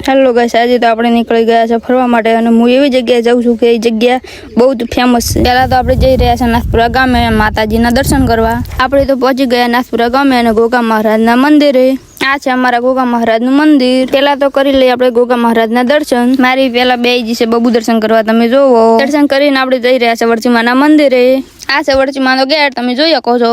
Hello guys, આજે તો આપણે નીકળી ગયા છે ફરવા માટે અને હું એવી જગ્યાએ જાઉં છું કે એ જગ્યા બહુ જ ફેમસ છે. પહેલા તો આપણે જઈ રહ્યા છે નાથપુરા ગામે માતાજીના દર્શન કરવા. આપણે તો પહોંચી ગયા નાથપુરા ગામે અને ગોગા મહારાજના મંદિરે. આ છે અમારા ગોગા મહારાજનું મંદિર. પેલા તો કરી લઈએ આપણે ગોગા મહારાજના દર્શન. મારી પેલા બેજી છે બબુ દર્શન કરવા, તમે જોવો. દર્શન કરીને આપણે જઈ રહ્યા છે વરચીમાના મંદિરે. આ છે વરચીમાનો ગેટ, તમે જોઈ શકો છો.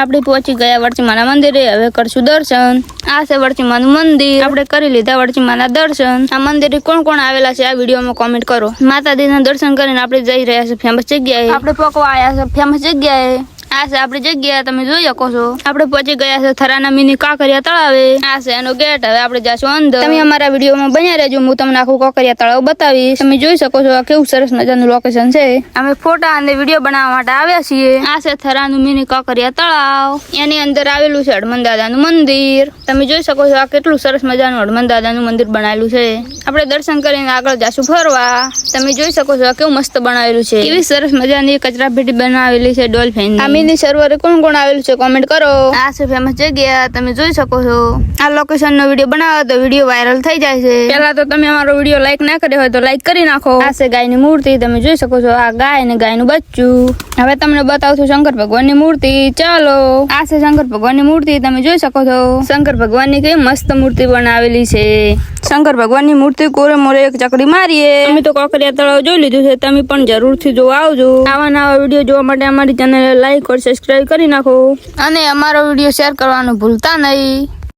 આપણે પહોંચી ગયા વરચીમાના મંદિરે. હવે કરશું દર્શન. આ છે વરચીમાનું મંદિર. આપણે કરી લીધા વરચીમાના દર્શન. આ મંદિરે કોણ કોણ આવેલા છે આ વિડીયોમાં કોમેન્ટ કરો. માતાજીના દર્શન કરીને આપણે જઈ રહ્યા છે ફેમસ જગ્યાએ. આપણે પકવા આવ્યા છે ફેમસ જગ્યાએ. આ છે આપણી જગ્યા, તમે જોઈ શકો છો. આપણે પહોંચી ગયા છે થરાના મિની કાંકરિયા તળાવે. આ છે એનો ગેટ. હવે આપણે જાશું અંદર. તમે અમારા વિડીયોમાં બન્યા રહેજો, હું તમને આખું કાંકરિયા તળાવ બતાવીશ. તમે જોઈ શકો છો આ કેવું સરસ મજાનું લોકેશન છે. અમે ફોટા અને વિડીયો બનાવવા માટે આવ્યા છીએ. આ છે થરાનું મિની કાંકરિયા તળાવ. એની અંદર આવેલું છે હનુમાન દાદાનું મંદિર. તમે જોઈ શકો છો આ કેટલું સરસ મજાનું હનુમાન દાદાનું મંદિર બનાવેલું છે. આપણે દર્શન કરીને આગળ જાશું ફરવા. તમે જોઈ શકો છો આ કેવું મસ્ત બનાવેલું છે. કેવી સરસ મજાની કચરાપેટી બનાવેલી છે ડોલ્ફિન. મિની સરોવરે કોણ કોણ આવેલું છે કોમેન્ટ કરો. આ છે ફેમસ જગ્યા, તમે જોઈ શકો છો. આ લોકેશન નો વિડીયો બનાવો તો વિડીયો વાયરલ થઈ જાય છે. પહેલા તો તમે અમારો વિડીયો લાઈક ના કર્યો હોય તો લાઈક કરી નાખો. આ છે ગાયની મૂર્તિ, તમે જોઈ શકો છો. આ ગાય અને ગાયનું બચ્ચું. હવે તમને બતાવું છું શંકર ભગવાનની મૂર્તિ. ચાલો, આ છે શંકર ભગવાનની મૂર્તિ, તમે જોઈ શકો છો. શંકર ભગવાનની કઈ મસ્ત મૂર્તિ બનાવેલી છે. શંકર ભગવાનની મૂર્તિ કોરે મોરે એક ચકડી મારીએ. અમે તો કાંકરિયા તળાવ જોઈ લીધું છે, તમે પણ જરૂરથી જોવા આવજો. આવા નવા વિડીયો જોવા માટે અમારી ચેનલ લાઈક સબસ્ક્રાઇબ કરી નાખો અને અમારો વિડીયો શેર કરવાનું ભૂલતા નહીં.